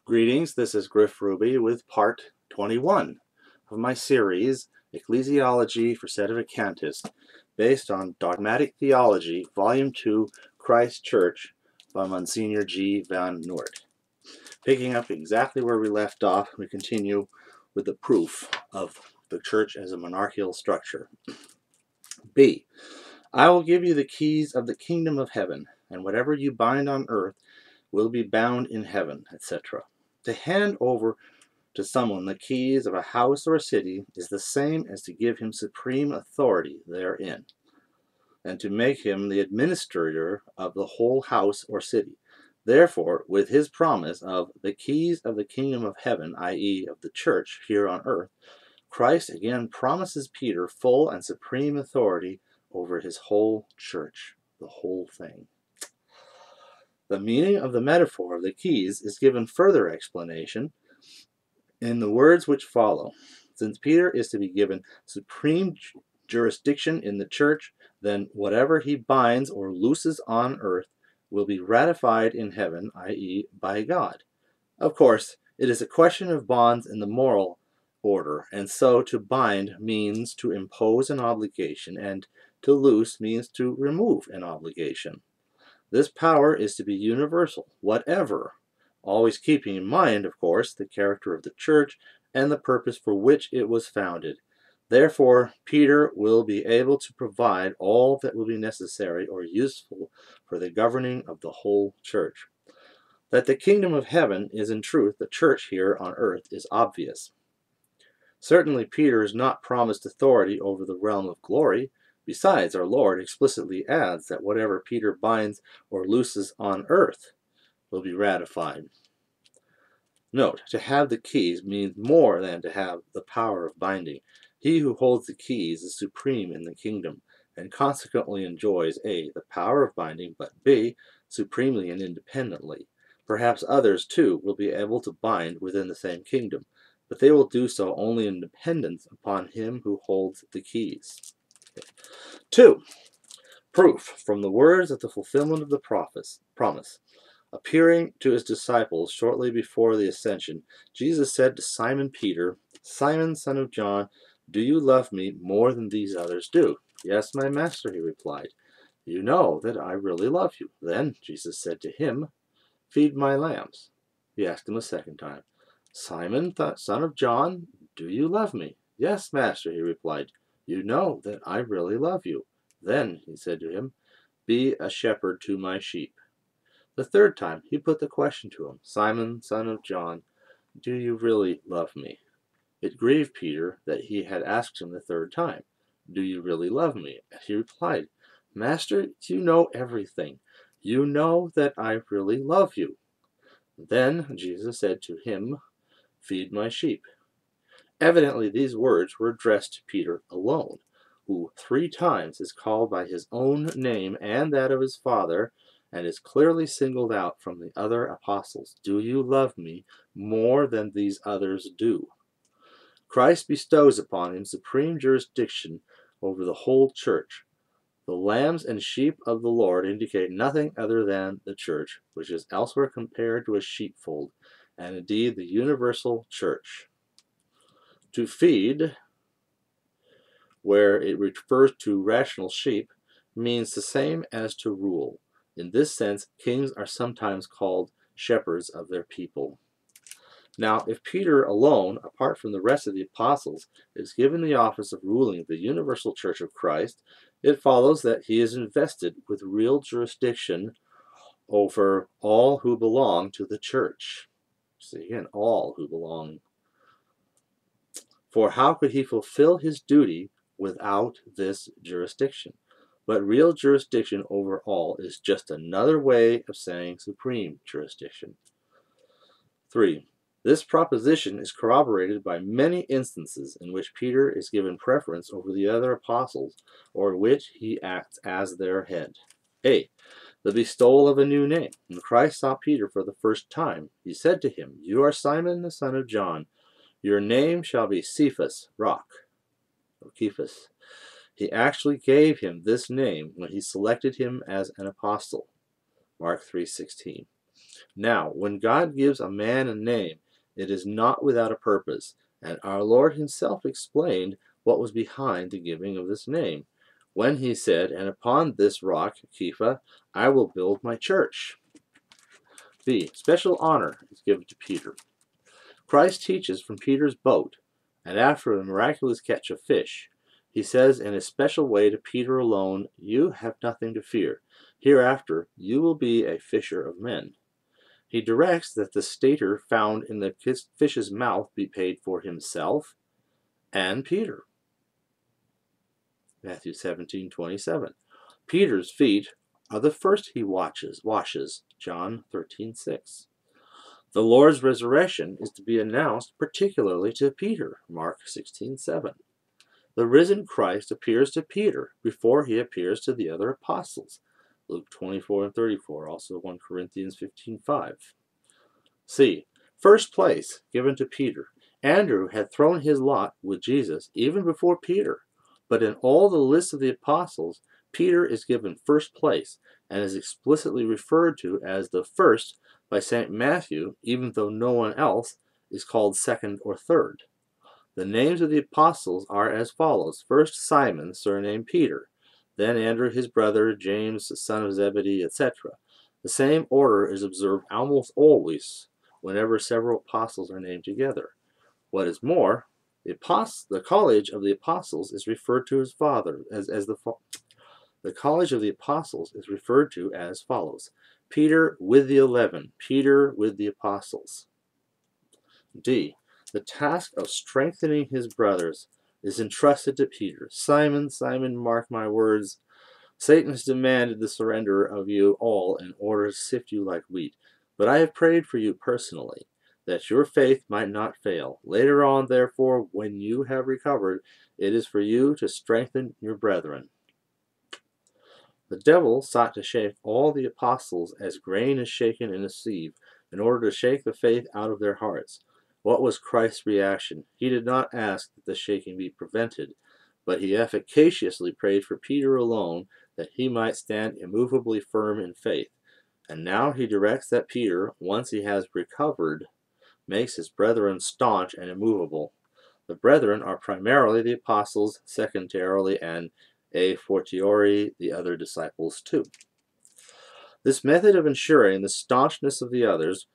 Greetings, this is Griff Ruby with part 21 of my series, Ecclesiology for Sedevacantists, based on Dogmatic Theology, Volume 2, Christ Church, by Msgr G. van Noort. Picking up exactly where we left off, we continue with the proof of the church as a monarchical structure. B. I will give you the keys of the kingdom of heaven, and whatever you bind on earth will be bound in heaven, etc. To hand over to someone the keys of a house or a city is the same as to give him supreme authority therein, and to make him the administrator of the whole house or city. Therefore, with his promise of the keys of the kingdom of heaven, i.e., of the church here on earth, Christ again promises Peter full and supreme authority over his whole church, the whole thing. The meaning of the metaphor of the keys is given further explanation in the words which follow. Since Peter is to be given supreme jurisdiction in the church, then whatever he binds or looses on earth will be ratified in heaven, i.e., by God. Of course, it is a question of bonds in the moral order, and so to bind means to impose an obligation, and to loose means to remove an obligation. This power is to be universal, whatever, always keeping in mind, of course, the character of the church and the purpose for which it was founded. Therefore, Peter will be able to provide all that will be necessary or useful for the governing of the whole church. That the kingdom of heaven is in truth the church here on earth is obvious. Certainly, Peter is not promised authority over the realm of glory. Besides, our Lord explicitly adds that whatever Peter binds or looses on earth will be ratified. Note, to have the keys means more than to have the power of binding. He who holds the keys is supreme in the kingdom, and consequently enjoys A, the power of binding, but B, supremely and independently. Perhaps others, too, will be able to bind within the same kingdom, but they will do so only in dependence upon him who holds the keys. 2. Proof from the words of the fulfillment of the promise. Appearing to his disciples shortly before the ascension, Jesus said to Simon Peter, "Simon, son of John, do you love me more than these others do?" "Yes, my master," he replied. "You know that I really love you." Then Jesus said to him, "Feed my lambs." He asked him a second time, "Simon, son of John, do you love me?" "Yes, master," he replied. "You know that I really love you." Then he said to him, "Be a shepherd to my sheep." The third time he put the question to him, "Simon, son of John, do you really love me?" It grieved Peter that he had asked him the third time, "Do you really love me?" He replied, "Master, you know everything. You know that I really love you." Then Jesus said to him, "Feed my sheep." Evidently these words were addressed to Peter alone, who 3 times is called by his own name and that of his Father, and is clearly singled out from the other apostles. "Do you love me more than these others do?" Christ bestows upon him supreme jurisdiction over the whole church. The lambs and sheep of the Lord indicate nothing other than the church, which is elsewhere compared to a sheepfold, and indeed the universal church. To feed, where it refers to rational sheep, means the same as to rule. In this sense, kings are sometimes called shepherds of their people. Now, if Peter alone, apart from the rest of the apostles, is given the office of ruling the universal church of Christ, it follows that he is invested with real jurisdiction over all who belong to the church. See again, all who belong. For how could he fulfill his duty without this jurisdiction? But real jurisdiction over all is just another way of saying supreme jurisdiction. 3. This proposition is corroborated by many instances in which Peter is given preference over the other apostles, or in which he acts as their head. A. The bestowal of a new name. When Christ saw Peter for the first time, he said to him, "You are Simon the son of John. Your name shall be Cephas," rock, or Cephas. He actually gave him this name when he selected him as an apostle. Mark 3:16. Now, when God gives a man a name, it is not without a purpose, and our Lord himself explained what was behind the giving of this name, when he said, "And upon this rock, Kepha, I will build my church." B. Special honor is given to Peter. Christ teaches from Peter's boat, and after the miraculous catch of fish, he says in a special way to Peter alone, "You have nothing to fear. Hereafter you will be a fisher of men." He directs that the stater found in the fish's mouth be paid for himself and Peter. Matthew 17:27. Peter's feet are the first he washes. John 13:6. The Lord's resurrection is to be announced particularly to Peter. Mark 16:7. The risen Christ appears to Peter before he appears to the other apostles. Luke 24:34, also 1 Corinthians 15:5. C. First place given to Peter. Andrew had thrown his lot with Jesus even before Peter, but in all the lists of the apostles, Peter is given first place and is explicitly referred to as the first by St. Matthew, even though no one else is called second or third. The names of the apostles are as follows. First Simon, surnamed Peter, then Andrew his brother, James the son of Zebedee, etc. The same order is observed almost always whenever several apostles are named together. What is more, the college of the apostles is referred to as the college of the apostles is referred to as follows: Peter with the 11, Peter with the apostles. D. The task of strengthening his brothers is entrusted to Peter. Simon, Simon, mark my words. Satan has demanded the surrender of you all in order to sift you like wheat. But I have prayed for you personally, that your faith might not fail. Later on, therefore, when you have recovered, it is for you to strengthen your brethren. The devil sought to shake all the apostles as grain is shaken in a sieve, in order to shake the faith out of their hearts. What was Christ's reaction? He did not ask that the shaking be prevented, but he efficaciously prayed for Peter alone, that he might stand immovably firm in faith. And now he directs that Peter, once he has recovered, makes his brethren staunch and immovable. The brethren are primarily the apostles, secondarily and a fortiori the other disciples too. This method of ensuring the staunchness of the others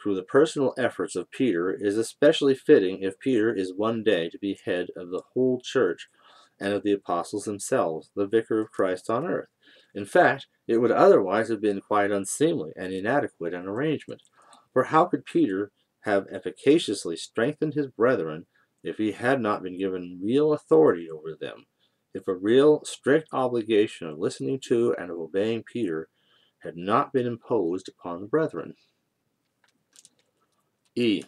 through the personal efforts of Peter is especially fitting if Peter is one day to be head of the whole church and of the apostles themselves, the vicar of Christ on earth. In fact, it would otherwise have been quite unseemly and inadequate an arrangement. For how could Peter have efficaciously strengthened his brethren if he had not been given real authority over them, if a real strict obligation of listening to and of obeying Peter had not been imposed upon the brethren? E.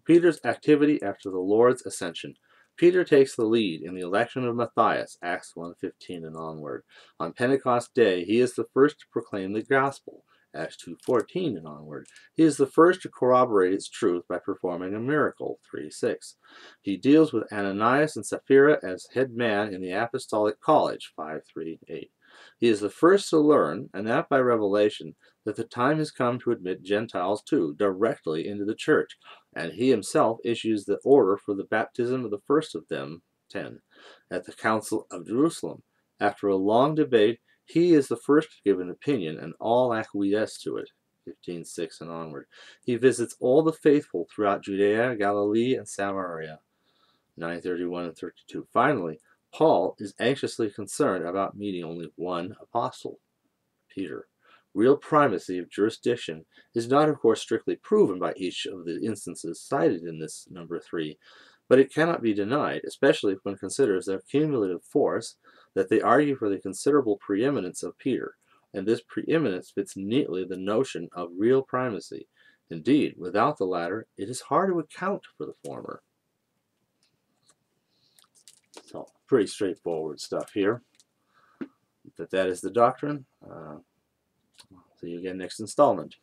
Peter's activity after the Lord's ascension. Peter takes the lead in the election of Matthias, Acts 1:15 and onward. On Pentecost Day, he is the first to proclaim the gospel, Acts 2:14 and onward. He is the first to corroborate its truth by performing a miracle, 3:6. He deals with Ananias and Sapphira as head man in the apostolic college, 5:3-8. He is the first to learn, and that by revelation, that the time has come to admit Gentiles too, directly into the church, and he himself issues the order for the baptism of the first of them, 10, at the Council of Jerusalem. After a long debate, he is the first to give an opinion, and all acquiesce to it, 15:6 and onward. He visits all the faithful throughout Judea, Galilee, and Samaria, 9:31 and 32. Finally, Paul is anxiously concerned about meeting only one apostle, Peter. Real primacy of jurisdiction is not, of course, strictly proven by each of the instances cited in this number 3, but it cannot be denied, especially if one considers their cumulative force, that they argue for the considerable preeminence of Peter, and this preeminence fits neatly the notion of real primacy. Indeed, without the latter, it is hard to account for the former. So, pretty straightforward stuff here. That is the doctrine. See you again next installment.